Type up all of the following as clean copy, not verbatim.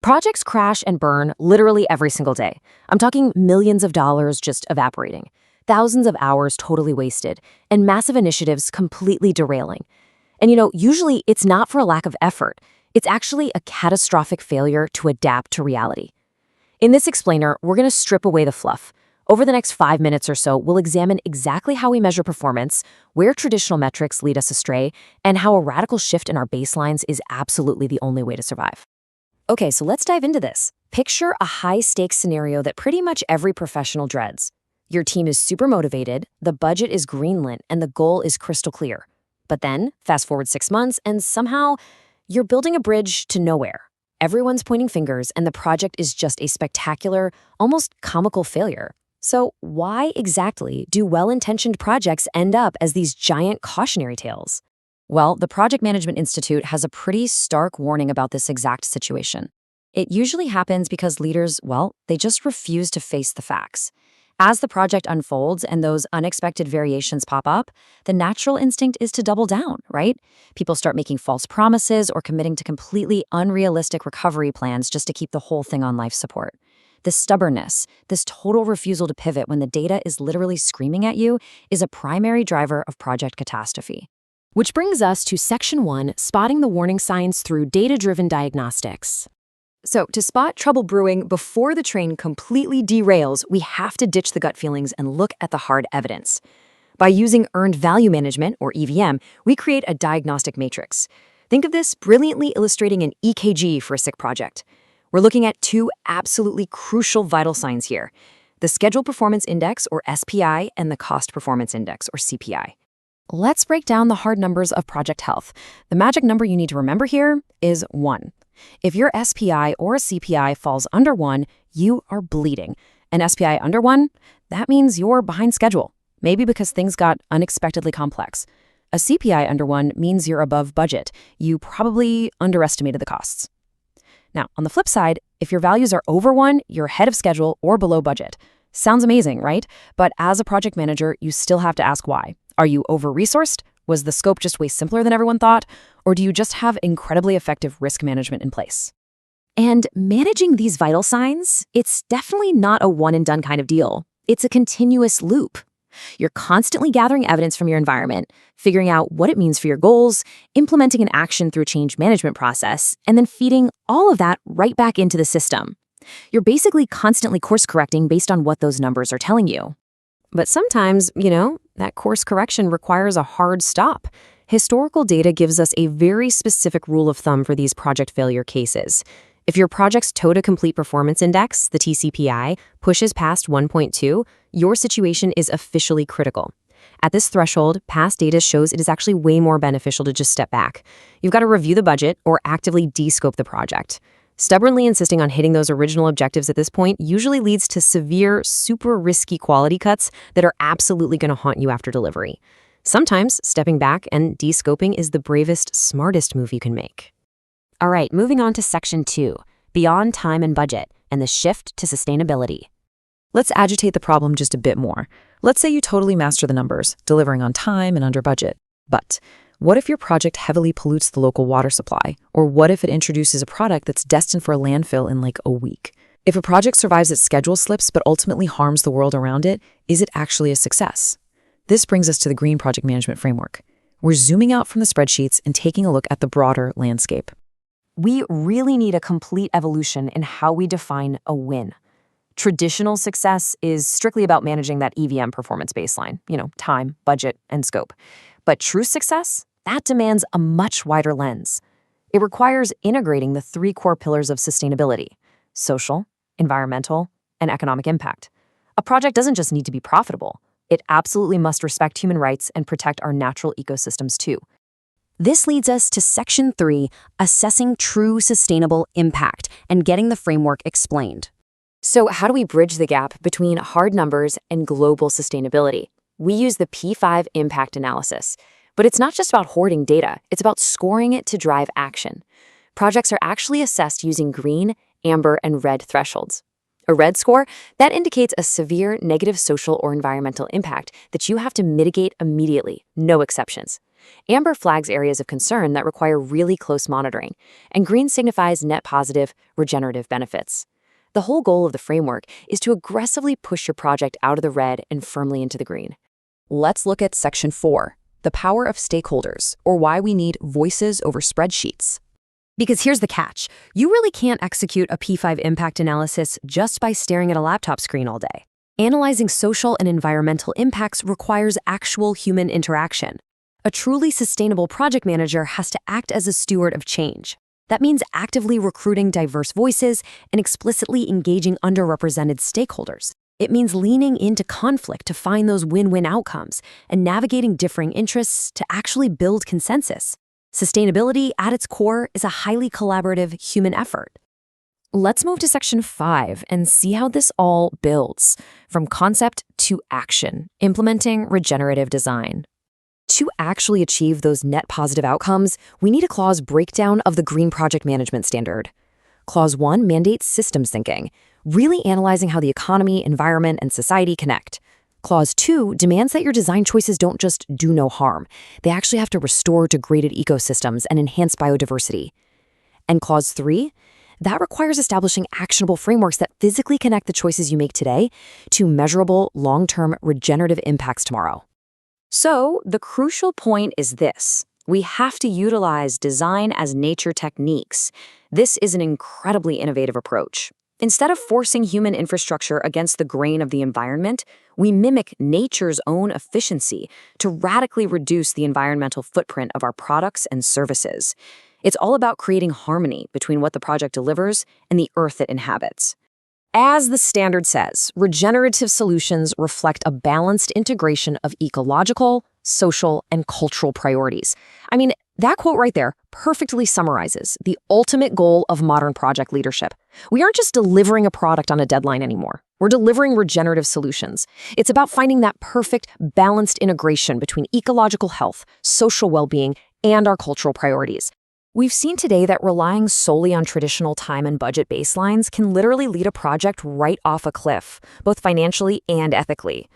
Projects crash and burn literally every single day. I'm talking millions of dollars just evaporating, thousands of hours totally wasted, and massive initiatives completely derailing. And usually it's not for a lack of effort. It's actually a catastrophic failure to adapt to reality. In this explainer, we're going to strip away the fluff. Over the next 5 minutes or so, we'll examine exactly how we measure performance, where traditional metrics lead us astray, and how a radical shift in our baselines is absolutely the only way to survive. Okay, so let's dive into this. Picture a high-stakes scenario that pretty much every professional dreads. Your team is super motivated, the budget is greenlit, and the goal is crystal clear. But then, fast forward 6 months, and somehow, you're building a bridge to nowhere. Everyone's pointing fingers, and the project is just a spectacular, almost comical failure. So why exactly do well-intentioned projects end up as these giant cautionary tales? Well, the Project Management Institute has a pretty stark warning about this exact situation. It usually happens because leaders, they just refuse to face the facts. As the project unfolds and those unexpected variations pop up, the natural instinct is to double down, right? People start making false promises or committing to completely unrealistic recovery plans just to keep the whole thing on life support. This stubbornness, this total refusal to pivot when the data is literally screaming at you, is a primary driver of project catastrophe. Which brings us to Section 1, spotting the warning signs through data-driven diagnostics. So, to spot trouble brewing before the train completely derails, we have to ditch the gut feelings and look at the hard evidence. By using earned value management, or EVM, we create a diagnostic matrix. Think of this brilliantly illustrating an EKG for a sick project. We're looking at two absolutely crucial vital signs here: the Schedule Performance Index, or SPI, and the Cost Performance Index, or CPI. Let's break down the hard numbers of project health. The magic number you need to remember here is 1. If your SPI or a CPI falls under 1, you are bleeding. An SPI under 1, that means you're behind schedule, maybe because things got unexpectedly complex. A CPI under 1 means you're above budget. You probably underestimated the costs. Now, on the flip side, if your values are over 1, you're ahead of schedule or below budget. Sounds amazing, right? But as a project manager, you still have to ask why. Are you over-resourced? Was the scope just way simpler than everyone thought? Or do you just have incredibly effective risk management in place? And managing these vital signs, it's definitely not a one-and-done kind of deal. It's a continuous loop. You're constantly gathering evidence from your environment, figuring out what it means for your goals, implementing an action through a change management process, and then feeding all of that right back into the system. You're basically constantly course-correcting based on what those numbers are telling you. But sometimes, that course correction requires a hard stop. Historical data gives us a very specific rule of thumb for these project failure cases. If your project's Total Complete Performance Index, the TCPI, pushes past 1.2, your situation is officially critical. At this threshold, past data shows it is actually way more beneficial to just step back. You've got to review the budget or actively de-scope the project. Stubbornly insisting on hitting those original objectives at this point usually leads to severe, super risky quality cuts that are absolutely going to haunt you after delivery. Sometimes stepping back and de-scoping is the bravest, smartest move you can make. All right, moving on to Section 2, beyond time and budget, and the shift to sustainability. Let's agitate the problem just a bit more. Let's say you totally master the numbers, delivering on time and under budget. But what if your project heavily pollutes the local water supply? Or what if it introduces a product that's destined for a landfill in like a week? If a project survives its schedule slips but ultimately harms the world around it, is it actually a success? This brings us to the Green Project Management Framework. We're zooming out from the spreadsheets and taking a look at the broader landscape. We really need a complete evolution in how we define a win. Traditional success is strictly about managing that EVM performance baseline, time, budget, and scope. But true success, that demands a much wider lens. It requires integrating the 3 core pillars of sustainability: social, environmental, and economic impact. A project doesn't just need to be profitable. It absolutely must respect human rights and protect our natural ecosystems too. This leads us to Section 3, assessing true sustainable impact and getting the framework explained. So how do we bridge the gap between hard numbers and global sustainability? We use the P5 impact analysis. But it's not just about hoarding data, it's about scoring it to drive action. Projects are actually assessed using green, amber, and red thresholds. A red score, that indicates a severe negative social or environmental impact that you have to mitigate immediately, no exceptions. Amber flags areas of concern that require really close monitoring, and green signifies net positive, regenerative benefits. The whole goal of the framework is to aggressively push your project out of the red and firmly into the green. Let's look at Section 4, the power of stakeholders, or why we need voices over spreadsheets. Because here's the catch. You really can't execute a P5 impact analysis just by staring at a laptop screen all day. Analyzing social and environmental impacts requires actual human interaction. A truly sustainable project manager has to act as a steward of change. That means actively recruiting diverse voices and explicitly engaging underrepresented stakeholders. It means leaning into conflict to find those win-win outcomes and navigating differing interests to actually build consensus. Sustainability, at its core, is a highly collaborative human effort. Let's move to Section 5 and see how this all builds, from concept to action, implementing regenerative design. To actually achieve those net positive outcomes, we need a clause breakdown of the Green Project Management Standard. Clause 1 mandates systems thinking, really analyzing how the economy, environment, and society connect. Clause 2 demands that your design choices don't just do no harm. They actually have to restore degraded ecosystems and enhance biodiversity. And Clause 3, that requires establishing actionable frameworks that physically connect the choices you make today to measurable, long-term regenerative impacts tomorrow. So, the crucial point is this. We have to utilize design as nature techniques. This is an incredibly innovative approach. Instead of forcing human infrastructure against the grain of the environment, we mimic nature's own efficiency to radically reduce the environmental footprint of our products and services. It's all about creating harmony between what the project delivers and the earth it inhabits. As the standard says, regenerative solutions reflect a balanced integration of ecological, social, and cultural priorities. That quote right there perfectly summarizes the ultimate goal of modern project leadership. We aren't just delivering a product on a deadline anymore. We're delivering regenerative solutions. It's about finding that perfect, balanced integration between ecological health, social well-being, and our cultural priorities. We've seen today that relying solely on traditional time and budget baselines can literally lead a project right off a cliff, both financially and ethically.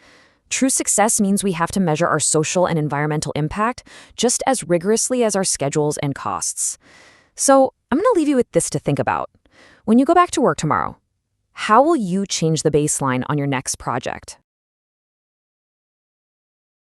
True success means we have to measure our social and environmental impact just as rigorously as our schedules and costs. So I'm going to leave you with this to think about. When you go back to work tomorrow, how will you change the baseline on your next project?